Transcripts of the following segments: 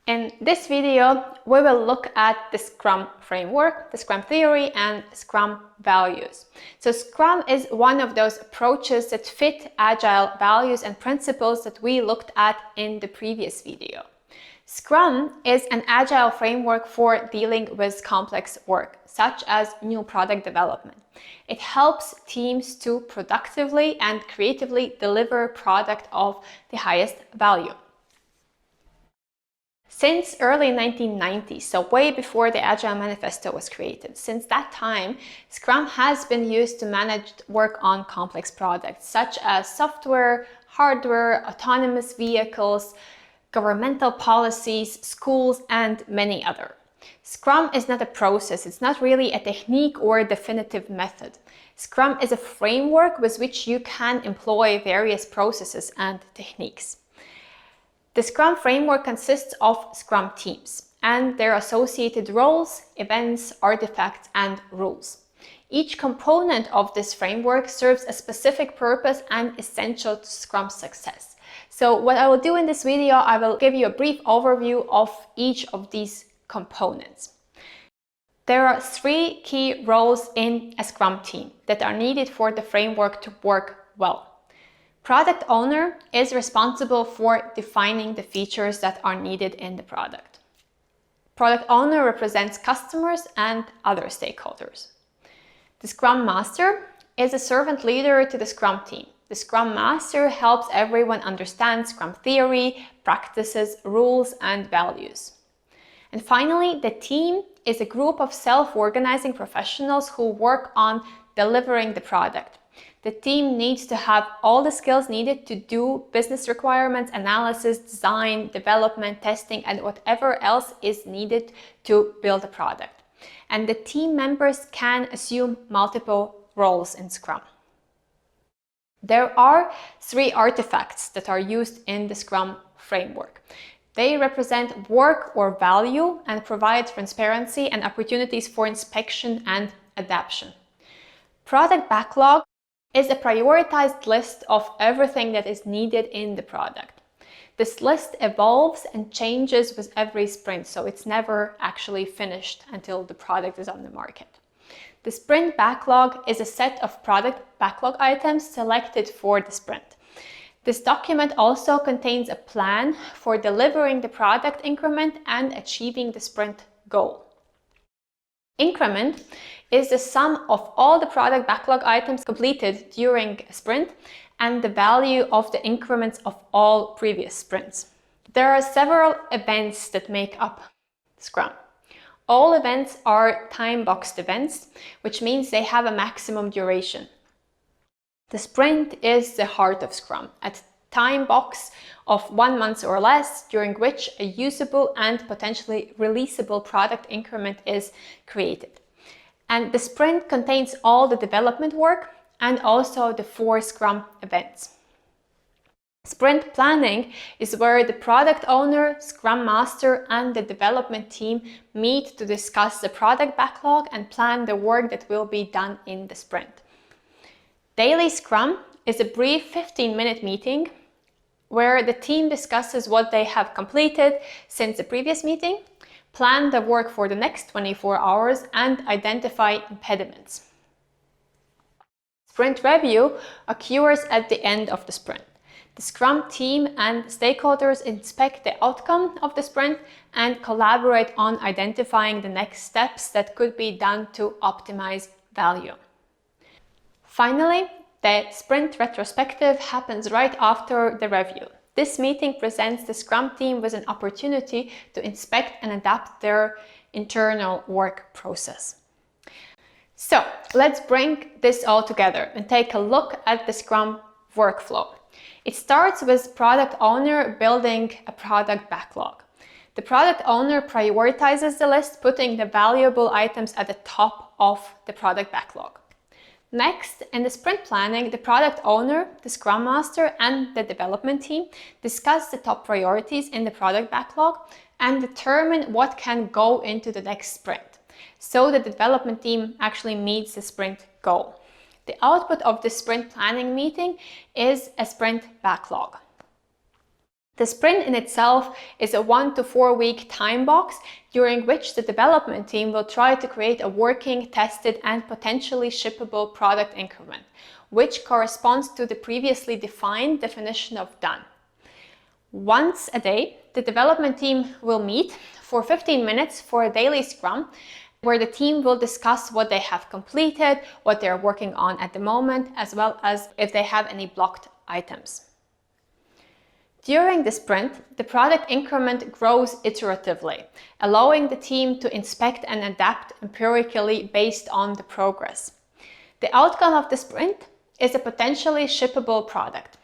In this video, we will look at the Scrum framework, the Scrum theory, and Scrum values. So Scrum is one of those approaches that fit agile values and principles that we looked at in the previous video. Scrum is an agile framework for dealing with complex work, such as new product development. It helps teams to productively and creatively deliver product of the highest value. Since early 1990s, so way before the Agile Manifesto was created, since that time, Scrum has been used to manage work on complex products such as software, hardware, autonomous vehicles, governmental policies, schools, and many other. Scrum is not a process, it's not really a technique or a definitive method. Scrum is a framework with which you can employ various processes and techniques. The Scrum framework consists of Scrum teams and their associated roles, events, artifacts, and rules. Each component of this framework serves a specific purpose and essential to Scrum's success. So what I will do in this video, I will give you a brief overview of each of these components. There are three key roles in a Scrum team that are needed for the framework to work well. Product owner is responsible for defining the features that are needed in the product. Product owner represents customers and other stakeholders. The Scrum Master is a servant leader to the Scrum team. The Scrum Master helps everyone understand Scrum theory, practices, rules, and values. And finally, the team is a group of self-organizing professionals who work on delivering the product. The team needs to have all the skills needed to do business requirements, analysis, design, development, testing, and whatever else is needed to build a product. And the team members can assume multiple roles in Scrum. There are three artifacts that are used in the Scrum framework. They represent work or value and provide transparency and opportunities for inspection and adaptation. Product backlog is a prioritized list of everything that is needed in the product. This list evolves and changes with every sprint, so it's never actually finished until the product is on the market. The sprint backlog is a set of product backlog items selected for the sprint. This document also contains a plan for delivering the product increment and achieving the sprint goal. Increment is the sum of all the product backlog items completed during a sprint and the value of the increments of all previous sprints. There are several events that make up Scrum. All events are time-boxed events, which means they have a maximum duration. The sprint is the heart of Scrum, a time box of 1 month or less, during which a usable and potentially releasable product increment is created. And the sprint contains all the development work and also the 4 Scrum events. Sprint planning is where the product owner, Scrum Master, and the development team meet to discuss the product backlog and plan the work that will be done in the sprint. Daily Scrum is a brief 15-minute meeting where the team discusses what they have completed since the previous meeting, plan the work for the next 24 hours, and identify impediments. Sprint review occurs at the end of the sprint. The Scrum team and stakeholders inspect the outcome of the sprint and collaborate on identifying the next steps that could be done to optimize value. Finally, the sprint retrospective happens right after the review. This meeting presents the Scrum team with an opportunity to inspect and adapt their internal work process. So let's bring this all together and take a look at the Scrum workflow. It starts with product owner building a product backlog. The product owner prioritizes the list, putting the valuable items at the top of the product backlog. Next, in the sprint planning, the product owner, the Scrum Master, and the development team discuss the top priorities in the product backlog and determine what can go into the next sprint, so the development team actually meets the sprint goal. The output of the sprint planning meeting is a sprint backlog. The sprint in itself is a 1 to 4 week time box during which the development team will try to create a working, tested, and potentially shippable product increment, which corresponds to the previously defined definition of done. Once a day, the development team will meet for 15 minutes for a daily scrum, where the team will discuss what they have completed, what they're working on at the moment, as well as if they have any blocked items. During the sprint, the product increment grows iteratively, allowing the team to inspect and adapt empirically based on the progress. The outcome of the sprint is a potentially shippable product.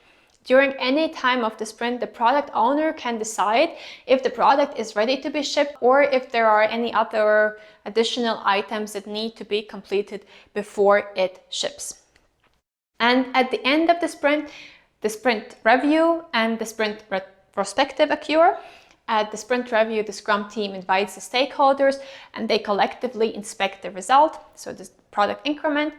During any time of the sprint, the product owner can decide if the product is ready to be shipped or if there are any other additional items that need to be completed before it ships. And at the end of the sprint review and the sprint retrospective occur. At the sprint review, the Scrum team invites the stakeholders and they collectively inspect the result, so the product increment.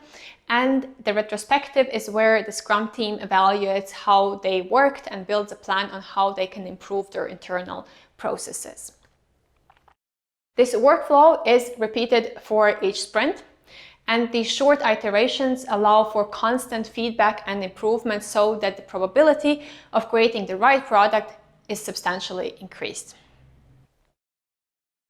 And the retrospective is where the Scrum team evaluates how they worked and builds a plan on how they can improve their internal processes. This workflow is repeated for each sprint. And these short iterations allow for constant feedback and improvement so that the probability of creating the right product is substantially increased.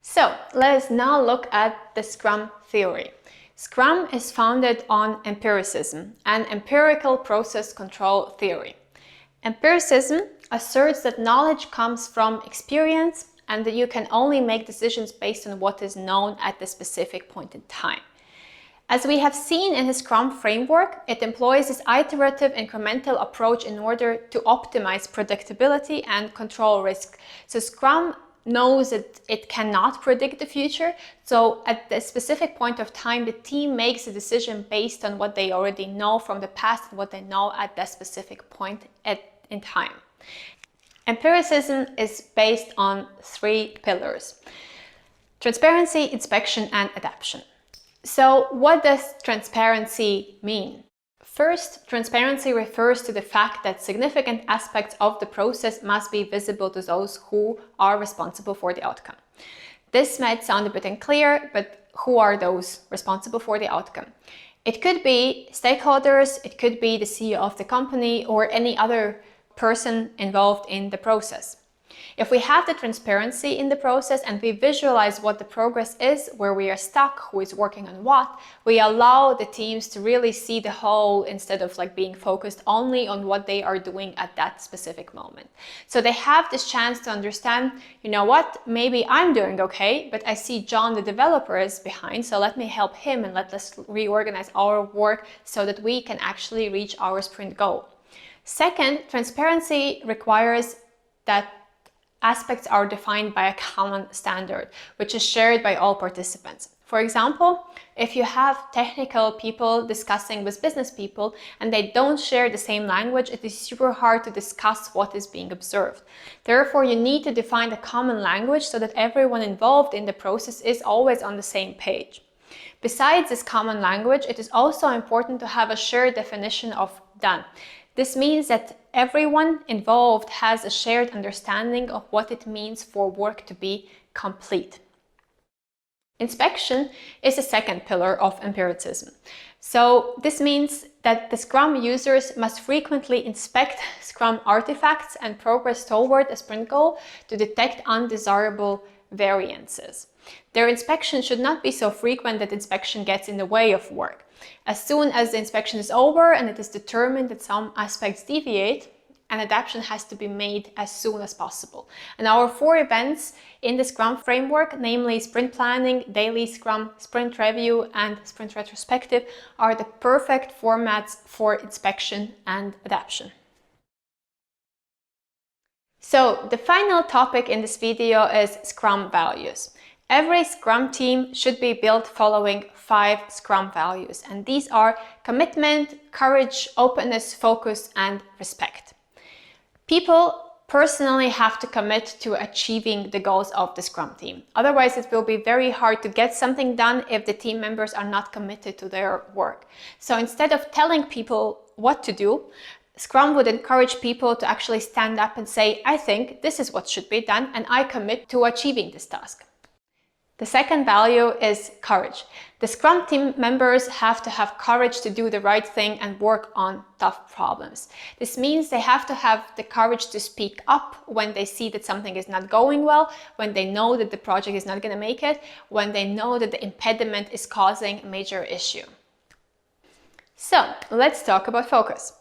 So let us now look at the Scrum theory. Scrum is founded on empiricism and empirical process control theory. Empiricism asserts that knowledge comes from experience and that you can only make decisions based on what is known at the specific point in time. As we have seen in the SCRUM framework, it employs this iterative incremental approach in order to optimize predictability and control risk. So SCRUM knows that it cannot predict the future. So at the specific point of time, the team makes a decision based on what they already know from the past and what they know at that specific point in time. Empiricism is based on 3 pillars: transparency, inspection, and adaptation. So what does transparency mean? First, transparency refers to the fact that significant aspects of the process must be visible to those who are responsible for the outcome. This might sound a bit unclear, but who are those responsible for the outcome? It could be stakeholders, it could be the CEO of the company, or any other person involved in the process. If we have the transparency in the process and we visualize what the progress is, where we are stuck, who is working on what, we allow the teams to really see the whole instead of being focused only on what they are doing at that specific moment. So they have this chance to understand, you know what, maybe I'm doing okay, but I see John, the developer, is behind, so let me help him and let us reorganize our work so that we can actually reach our sprint goal. Second, transparency requires that aspects are defined by a common standard, which is shared by all participants. For example, if you have technical people discussing with business people and they don't share the same language, it is super hard to discuss what is being observed. Therefore, you need to define a common language so that everyone involved in the process is always on the same page. Besides this common language, it is also important to have a shared definition of done. This means that everyone involved has a shared understanding of what it means for work to be complete. Inspection is the second pillar of empiricism. So this means that the Scrum users must frequently inspect Scrum artifacts and progress toward a sprint goal to detect undesirable variances. Their inspection should not be so frequent that inspection gets in the way of work. As soon as the inspection is over and it is determined that some aspects deviate, an adaptation has to be made as soon as possible. And our 4 events in the Scrum framework, namely sprint planning, daily Scrum, sprint review, and sprint retrospective, are the perfect formats for inspection and adaptation. So the final topic in this video is Scrum values. Every Scrum team should be built following 5 Scrum values, and these are commitment, courage, openness, focus, and respect. People personally have to commit to achieving the goals of the Scrum team. Otherwise, it will be very hard to get something done if the team members are not committed to their work. So instead of telling people what to do, Scrum would encourage people to actually stand up and say, I think this is what should be done, and I commit to achieving this task. The second value is courage. The Scrum team members have to have courage to do the right thing and work on tough problems. This means they have to have the courage to speak up when they see that something is not going well, when they know that the project is not going to make it, when they know that the impediment is causing a major issue. So let's talk about focus.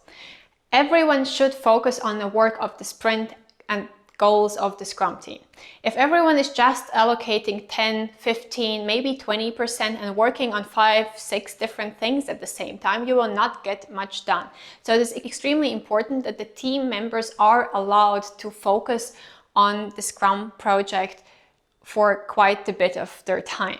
Everyone should focus on the work of the sprint and goals of the Scrum team. If everyone is just allocating 10, 15, maybe 20% and working on 5, 6 different things at the same time, you will not get much done. So it is extremely important that the team members are allowed to focus on the Scrum project for quite a bit of their time.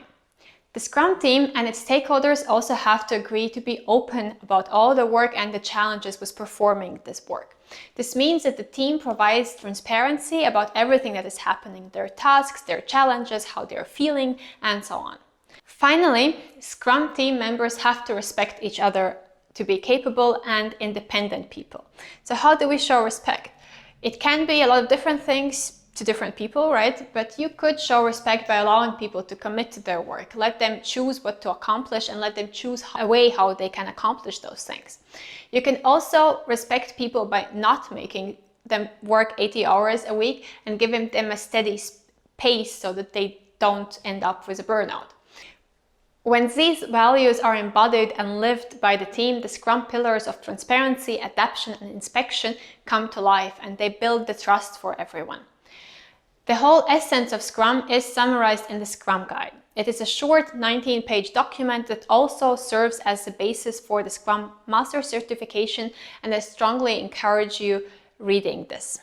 The Scrum team and its stakeholders also have to agree to be open about all the work and the challenges with performing this work. This means that the team provides transparency about everything that is happening, their tasks, their challenges, how they're feeling, and so on. Finally, Scrum team members have to respect each other to be capable and independent people. So how do we show respect? It can be a lot of different things to different people, right? But you could show respect by allowing people to commit to their work. Let them choose what to accomplish and let them choose a way how they can accomplish those things. You can also respect people by not making them work 80 hours a week and giving them a steady pace so that they don't end up with a burnout. When these values are embodied and lived by the team, the Scrum pillars of transparency, adaptation, and inspection come to life, and they build the trust for everyone. The whole essence of Scrum is summarized in the Scrum Guide. It is a short 19-page document that also serves as the basis for the Scrum Master certification, and I strongly encourage you reading this.